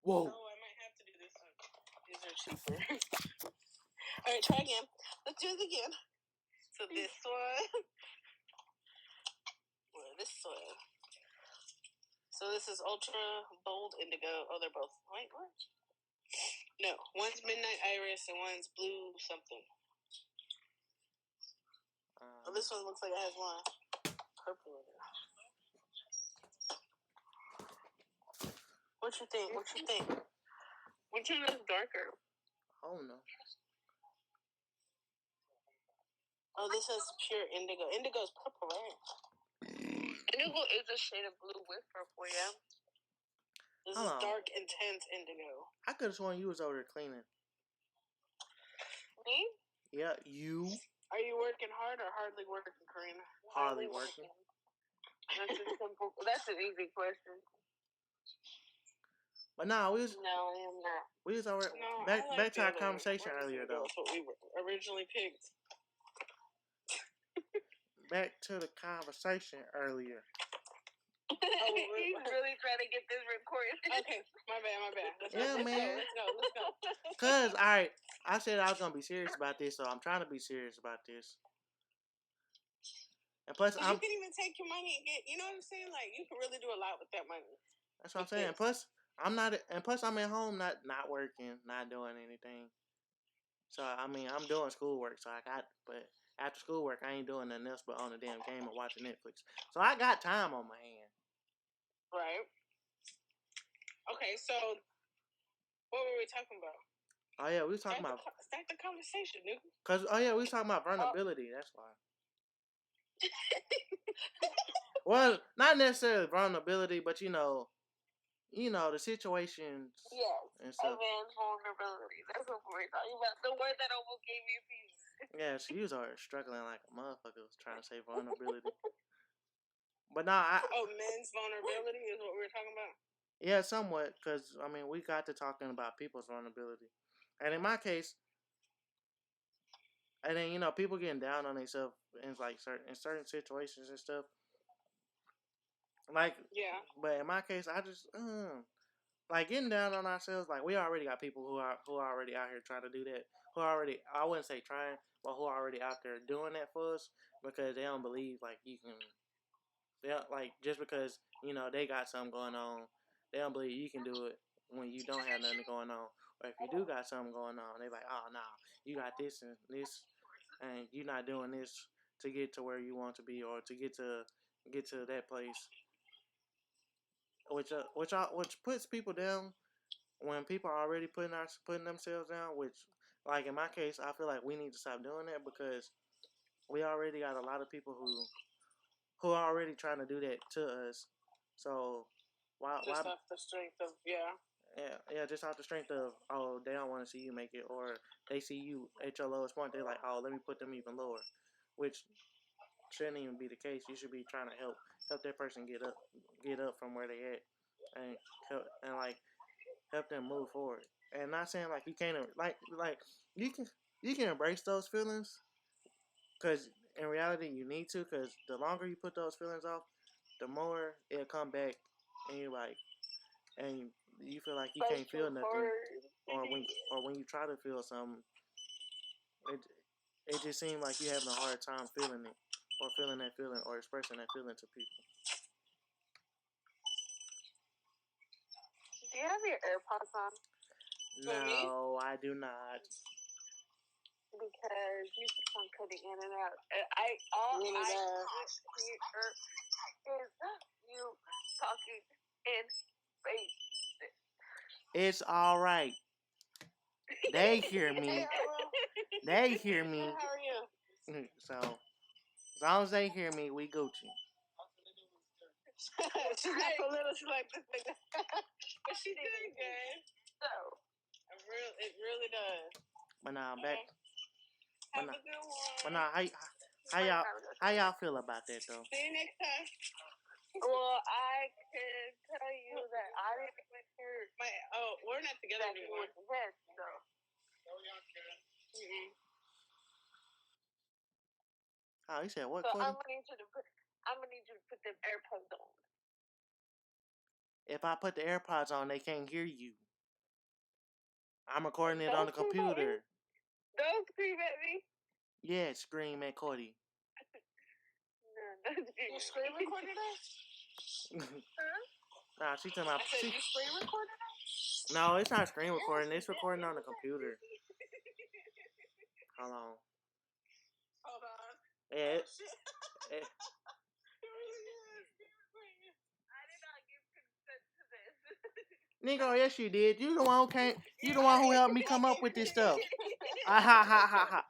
Whoa. Oh, I might have to do this one. These are cheaper. All right, try again. Let's do it again. So this one. This one. So this is Ultra Bold Indigo. Oh, they're both. Wait, what? No, one's Midnight Iris and one's Blue something. Oh, this one looks like it has one purple in it. What you think? What you think? Which one is darker? Oh no. Oh, this is pure indigo. Indigo is purple, right? Indigo is a shade of blue with purple, yeah. This is dark, intense indigo. I could have sworn you was over there cleaning. Me? Yeah, you. Are you working hard or hardly working, Karina? Hardly working. That's a simple. That's an easy question. But no, we was. No, I am not. We was over. Back to our conversation earlier, though. That's what we originally picked. Back to the conversation earlier. He's really trying to get this recorded. Okay, my bad. Let's go. Cause, alright, I said I was gonna be serious about this, so I'm trying to be serious about this. And plus, you can even take your money and get. You know what I'm saying? Like you can really do a lot with that money. That's what I'm saying. Plus, I'm at home, not working, not doing anything. So I mean, I'm doing schoolwork, but after schoolwork, I ain't doing nothing else but on the damn game and watching Netflix. So I got time on my hand. Right. Okay, so what were we talking about? Oh yeah, we was talking about start the conversation, nigga. Cause we was talking about vulnerability. That's why. Well, not necessarily vulnerability, but you know the situations. Yes. And stuff. Advanced vulnerability. That's what we're talking about. The word that almost gave me a piece. Yeah, she was already struggling like a motherfucker was trying to say vulnerability. But nah, men's vulnerability is what we were talking about? Yeah, somewhat, because, I mean, we got to talking about people's vulnerability. And in my case, and then, people getting down on themselves in, like, certain situations and stuff. Like, yeah. But in my case, I just, like, getting down on ourselves, like, we already got people who are already out here trying to do that. Who are already, I wouldn't say trying, but who are already out there doing that for us because they don't believe, like, you can, like, just because, they got something going on, they don't believe you can do it when you don't have nothing going on. Or if you do got something going on, they like, oh, nah, you got this and this, and you're not doing this to get to where you want to be or to get to that place. Which puts people down when people are already putting themselves down. Which, like in my case, I feel like we need to stop doing that because we already got a lot of people who are already trying to do that to us. So why off the strength of just off the strength of they don't want to see you make it, or they see you at your lowest point, they're like, let me put them even lower, which shouldn't even be the case. You should be trying to help that person get up from where they at and help them move forward. And not saying like you can't like you can embrace those feelings because in reality you need to, because the longer you put those feelings off, the more it'll come back and you're like, and you feel like you can't feel nothing, or when you try to feel something, it just seems like you're having a hard time feeling it, or feeling that feeling, or expressing that feeling to people. Do you have your AirPods on? No, I do not. Because you keep on cutting in and out. All I hear is you talking in space. It's all right. They hear me. They hear me. How are you? So, as long as they hear me, we Gucci. She's not so little. She's like this thing. But she did good. So, it really does. But now back. Have a good one. But now, how y'all feel about that though? See you next time. Well, I can tell you that I didn't even hear we're not together anymore. Yes, so. Oh, you said what? So I'm gonna need you to put them AirPods on. If I put the AirPods on, they can't hear you. I'm recording it on the computer. Don't scream at me. Yeah, scream at Cody. No, you screen recorded us? Huh? Nah, she's talking about. I said you screen recorded us? No, it's not screen recording. It's recording on the computer. Hold on. Hold on. Yeah. I did not give consent to this. Nigga, yes you did. You the one who came. You the one who helped me come up with this stuff. Ha ha ha ha ha.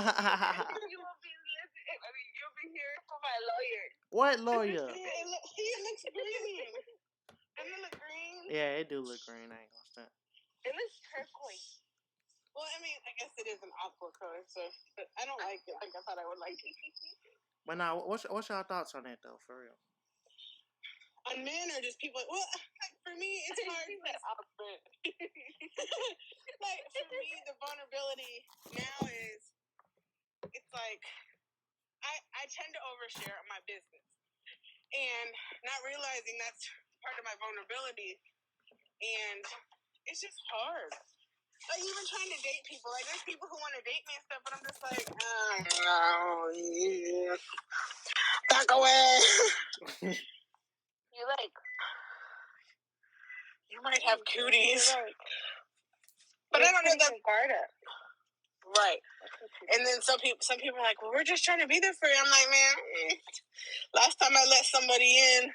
You'll be listening. I mean, you'll be hearing from my lawyer. What lawyer? It looks green. Doesn't it look green? Yeah, it do look green. I ain't gonna stop. It looks turquoise. Well, I mean, I guess it is an aqua color, so but I don't like it like I thought I would like it. But now, what's y'all thoughts on that though, for real? On men or just people? Well, like for me, it's hard. Like for me, the vulnerability now is it's like I tend to overshare my business and not realizing that's part of my vulnerability, and it's just hard. Like even trying to date people, like there's people who want to date me and stuff, but I'm just like, oh, yeah. Back away. You might have cooties, but I don't know that guard up. Right. And then some people are like, well, we're just trying to be there for you. I'm like, man, last time I let somebody in,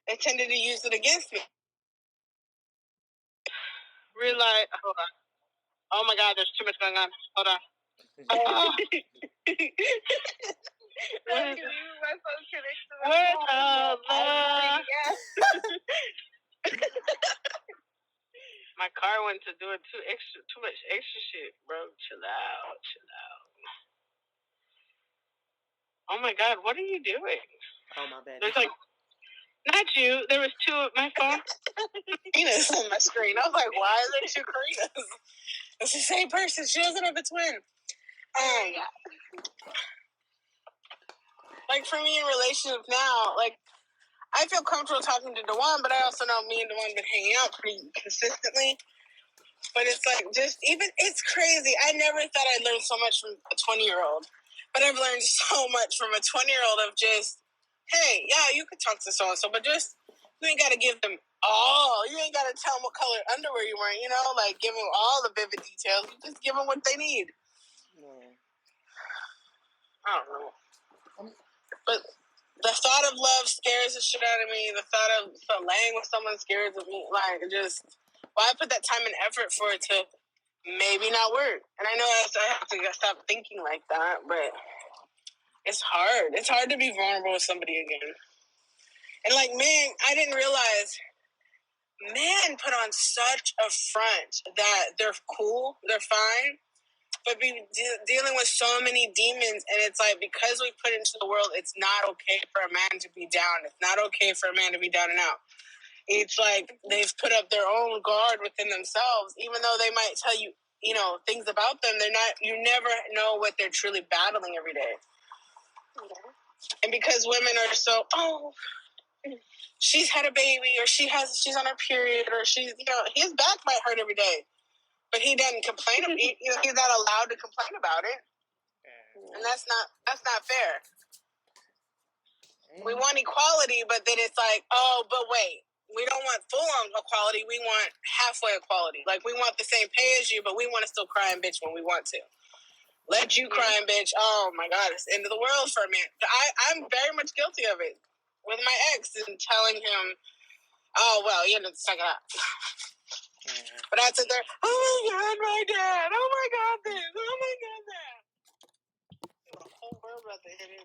they tended to use it against me. Realize, hold on. Oh my God, there's too much going on. Hold on. My car went to doing too much extra shit, bro. Chill out. Oh my God, what are you doing? Oh my bad. There's like, not you. There was two of my phone. Karina's on my screen. I was like, why is there two Karinas? It's the same person. She doesn't have a twin. Like for me in relationships now, like I feel comfortable talking to Dewan, but I also know me and Dewan been hanging out pretty consistently. But it's like just even it's crazy. I never thought I'd learn so much from a 20-year-old, but I've learned so much from a 20-year-old of just, hey, yeah, you could talk to so and so, but just you ain't gotta give them all. You ain't gotta tell them what color underwear you're wearing. You know, like give them all the vivid details. You just give them what they need. I don't know. But the thought of love scares the shit out of me. The thought of laying with someone scares me. Like, just, why put that time and effort for it to maybe not work? And I know I have to stop thinking like that, but it's hard. It's hard to be vulnerable with somebody again. And, like, man, I didn't realize, men put on such a front that they're cool, they're fine, but be dealing with so many demons, and it's like, because we put into the world, it's not okay for a man to be down. It's not okay for a man to be down and out. It's like they've put up their own guard within themselves, even though they might tell you, you know, things about them. They're not. You never know what they're truly battling every day. And because women are so, she's had a baby, or she's on her period, or she's, you know, his back might hurt every day. But he doesn't complain. He's not allowed to complain about it, and that's not fair. We want equality, but then it's like, oh, but wait, we don't want full-on equality. We want halfway equality. Like, we want the same pay as you, but we want to still cry and bitch when we want to. Let you cry and bitch. Oh my God, it's the end of the world for a man. I'm very much guilty of it with my ex and telling him, oh well, you know, suck it up. But I sit there, oh my God, my dad, oh my God, this, oh my God, that. The whole world about to hit him.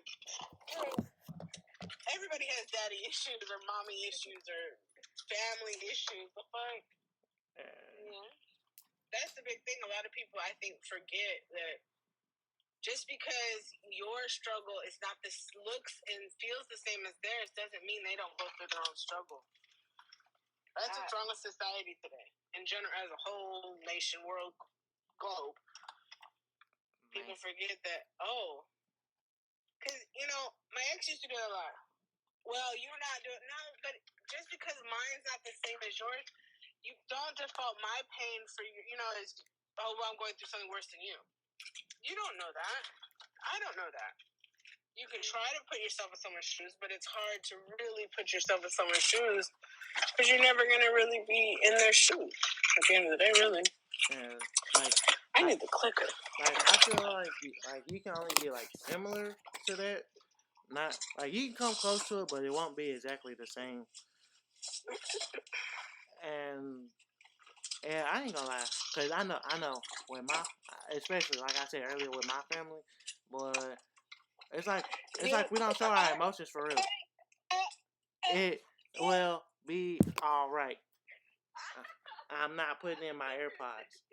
Everybody has daddy issues or mommy issues or family issues. The fuck? Yeah. That's the big thing. A lot of people, I think, forget that just because your struggle is not this looks and feels the same as theirs doesn't mean they don't go through their own struggle. That's what's wrong with society today. In general, as a whole nation, world, globe. People forget that, because, you know, my ex used to do it a lot. Well, you're not doing, no, but just because mine's not the same as yours, You don't default my pain for as well, I'm going through something worse than you. You don't know that. I don't know that. You can try to put yourself in someone's shoes, but it's hard to really put yourself in someone's shoes because you're never gonna really be in their shoes at the end of the day, really. And I need the clicker. I feel like you can only get similar to that. Not you can come close to it, but it won't be exactly the same. And I ain't gonna lie, cause I know with especially like I said earlier with my family, but it's like we don't show our emotions for real. It will be all right. I'm not putting in my AirPods.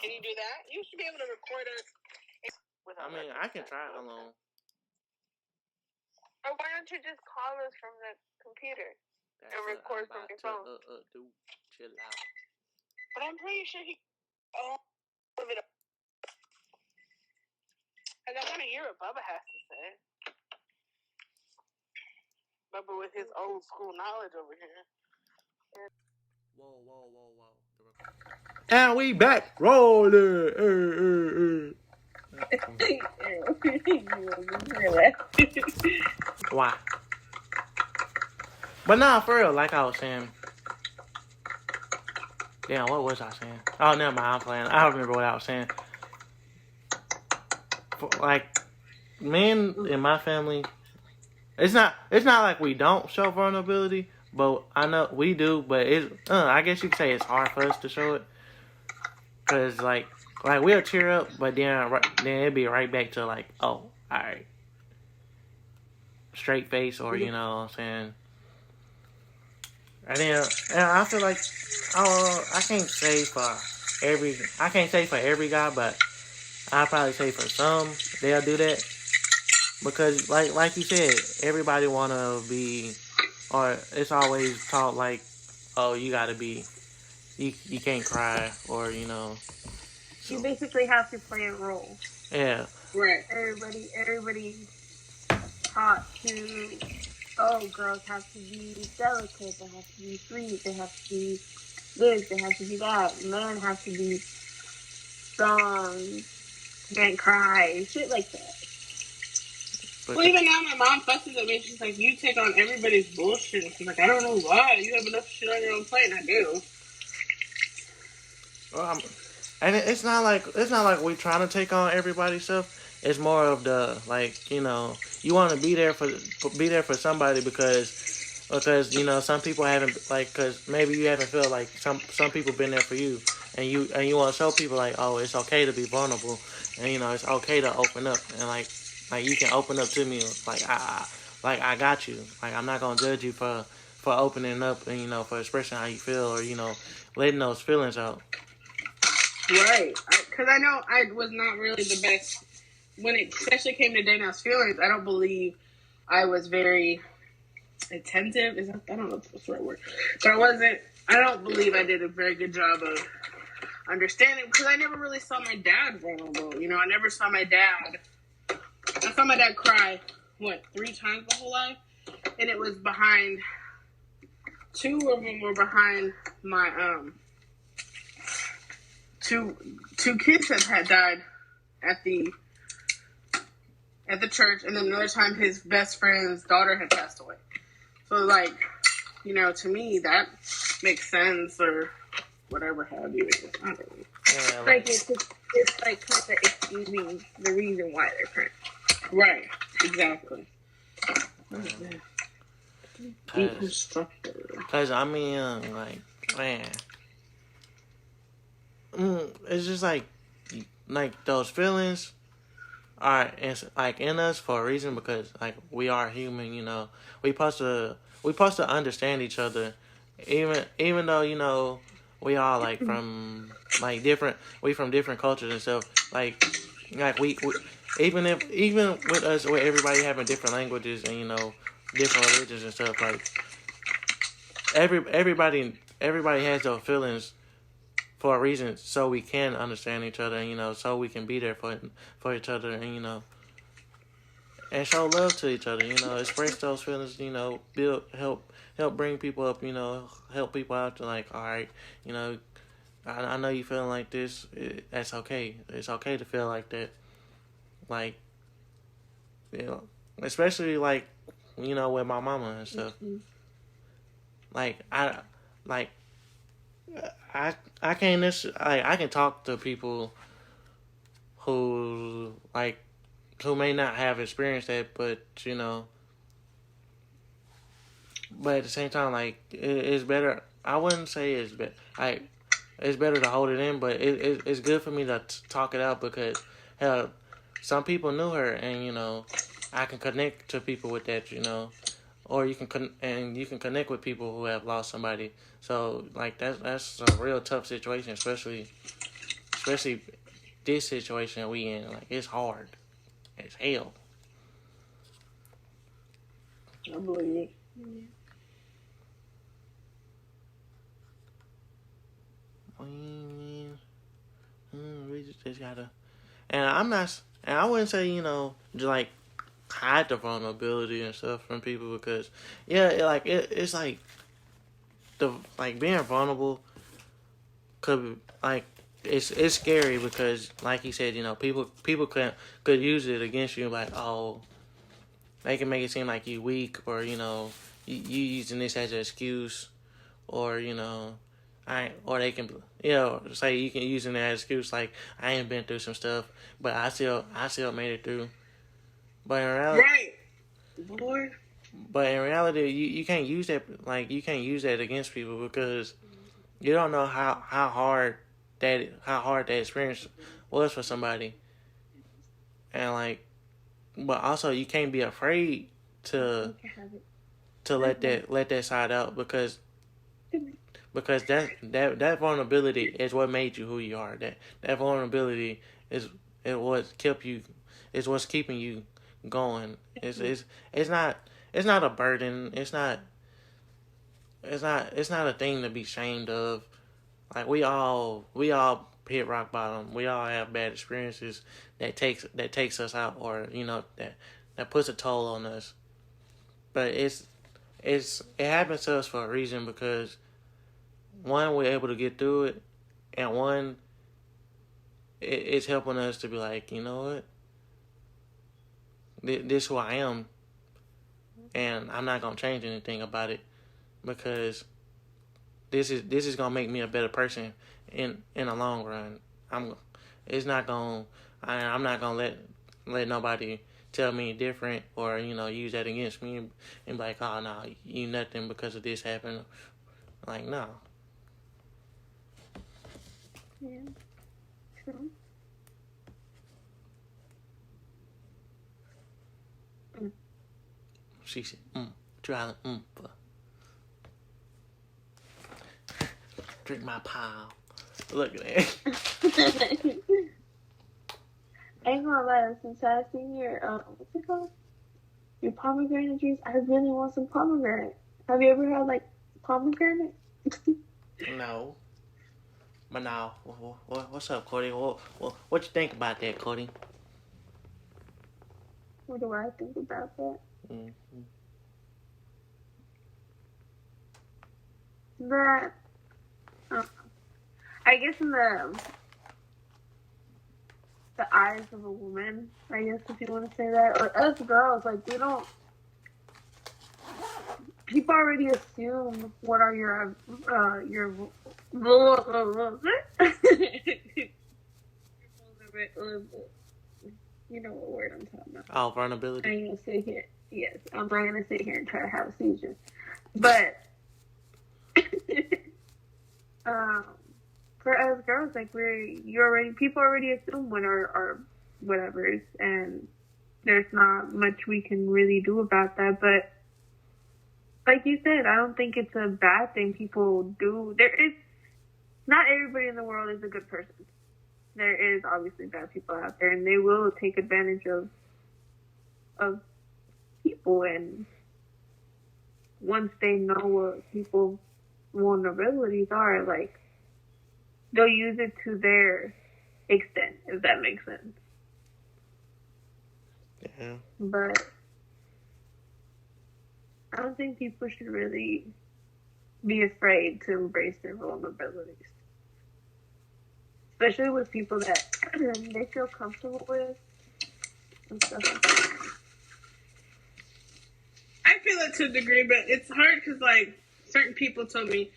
Can you do that? You should be able to record us. I mean, I can try it alone. Or why don't you just call us from the computer and record from your phone? Dude, chill out. But I'm pretty sure he. Oh, and I want to hear what Bubba has to say. Bubba with his old school knowledge over here. Whoa. And we back rolling. Why? But nah, for real, like I was saying. Damn, what was I saying? Oh, never mind, I'm playing. I don't remember what I was saying. Men in my family, it's not like we don't show vulnerability, but I know we do, but I guess you could say it's hard for us to show it. Cause we'll cheer up, but then it'd be right back to oh, alright. Straight face, or you know what I'm saying. And then I feel like I can't say for every guy, but I'll probably say for some they'll do that. Because like you said, everybody wanna be, or it's always taught oh, you gotta be, you can't cry, or so. You basically have to play a role. Yeah. Right. Everybody taught to, girls have to be delicate, they have to be sweet, they have to be this, they have to be that. Men have to be strong, can't cry, shit like that. Well, even now my mom fusses at me. She's like, you take on everybody's bullshit. She's like, I don't know why. You have enough shit on your own plate, and I do. And it's not like we trying to take on everybody's stuff. It's more of the you want to be there for somebody because some people haven't because maybe you haven't felt like some people been there for you, and you want to show people oh, it's okay to be vulnerable, and it's okay to open up, and you can open up to me I got you, I'm not gonna judge you for opening up and for expressing how you feel, or letting those feelings out. Right, because I know I was not really the best when it especially came to Dana's feelings. I don't believe I was very attentive. I don't know if that's the right word, but I don't believe I did a very good job of understanding, because I never really saw my dad vulnerable. I never saw my dad. I saw my dad cry 3 times my whole life, and it was behind. 2 of them were behind my two kids that had died at the church, and then another time his best friend's daughter had passed away. So to me that makes sense, or whatever have you. I don't know. Yeah, it's kind of excusing the reason why they're crying. Right, exactly. Because I mean, man, it's just those feelings are in us for a reason, because we are human. We supposed to understand each other, even though we all from different cultures and stuff. We even with us, with everybody having different languages and different religions and stuff, everybody has those feelings for a reason, so we can understand each other, and so we can be there for each other, and and show love to each other. Express those feelings. Build help bring people up. Help people out to like, all right, you know, I know you feeling like this. That's okay. It's okay to feel like that. Like, especially like, with my mama and stuff. Like like I can't I can talk to people who like who may not have experienced that, but at the same time, like it's better. I wouldn't say it's better. Like it's better to hold it in, but it's good for me to talk it out because hell, some people knew her, and I can connect to people with that, or you can connect with people who have lost somebody. So like that's a real tough situation, especially this situation we in. Like it's hard as hell. I believe it. We just gotta, and I'm not, and I wouldn't say just like hide the vulnerability and stuff from people because it's like the like being vulnerable could like it's scary because like he said people could use it against you like they can make it seem like you weak or you using this as an excuse or or they can say you can use it as an excuse like I ain't been through some stuff but I still made it through but in reality Right. Boy. but in reality you can't use that against people because you don't know how hard that experience was for somebody and like but also you can't be afraid to let that side out because that vulnerability is what made you who you are. That vulnerability is what's keeping you going. It's not a burden. It's not a thing to be ashamed of. Like we all hit rock bottom. We all have bad experiences that takes us out or that puts a toll on us. But it happens to us for a reason because one, we're able to get through it, and one, it's helping us to be like, you know what, this is who I am, and I'm not gonna change anything about it because this is gonna make me a better person in the long run. I'm not gonna let nobody tell me different or use that against me and be like, oh no, you nothing because of this happened. Like no. Yeah. True. She said, try drink my pile. Look at that. I ain't gonna lie, since I've seen your what's it called? Your pomegranate juice, I really want some pomegranate. Have you ever had like pomegranate? No. But now, what's up, Cody? What you think about that, Cody? What do I think about that? Mm-hmm. That I guess in the eyes of a woman, I guess if you want to say that, or us girls, like we don't. People already assume what are your you know what word I'm talking about. Oh, vulnerability. I ain't gonna sit here. Yes, I'm not gonna sit here and try to have a seizure. But for us girls, like people already assume what our whatever's, and there's not much we can really do about that. But like you said, I don't think it's a bad thing people do. Not everybody in the world is a good person. There is obviously bad people out there, and they will take advantage of people. And once they know what people's vulnerabilities are, like they'll use it to their extent, if that makes sense. Yeah. But I don't think people should really be afraid to embrace their vulnerabilities, especially with people that they feel comfortable with and stuff like that. I feel it to a degree, but it's hard because like certain people told me,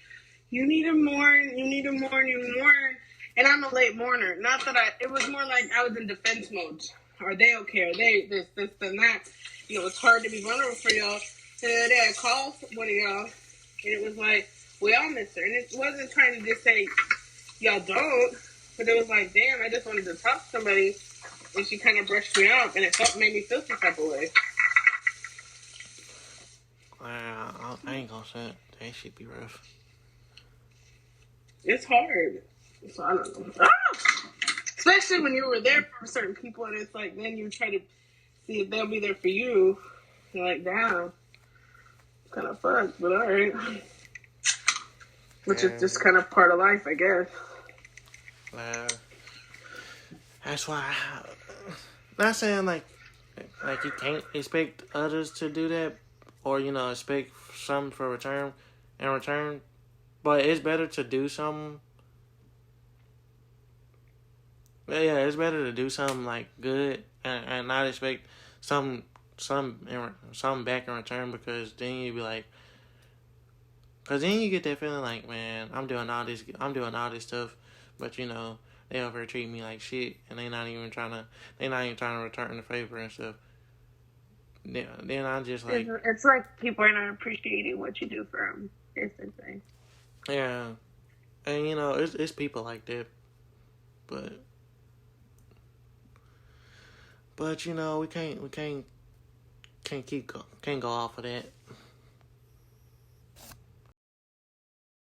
you need to mourn, you need to mourn, you mourn. And I'm a late mourner. Not that it was more like I was in defense mode. Are they okay? Are they this, and that? You know, it's hard to be vulnerable for y'all. And the other day I called one of y'all, and it was like, we all miss her. And it wasn't trying to just say, y'all don't, but it was like, damn, I just wanted to talk to somebody, and she kind of brushed me off, and it made me feel some type of way. I ain't gonna say it. That shit be rough. It's hard. So I don't know. Ah! Especially when you were there for certain people, and it's like then you try to see if they'll be there for you. You're like, damn, kind of fucked, but all right. Which is just kind of part of life, I guess. That's why. Not saying like you can't expect others to do that, or expect something in return. But it's better to do something. Yeah, it's better to do something like good and not expect some back in return, because then you be like, because then you get that feeling like, man, I'm doing all this stuff, but they over treat me like shit, and they're not even trying to return the favor and stuff. Then I'm just like, it's like people are not appreciating what you do for them. It's the thing. Yeah, and it's people like that, but we can't go off of that.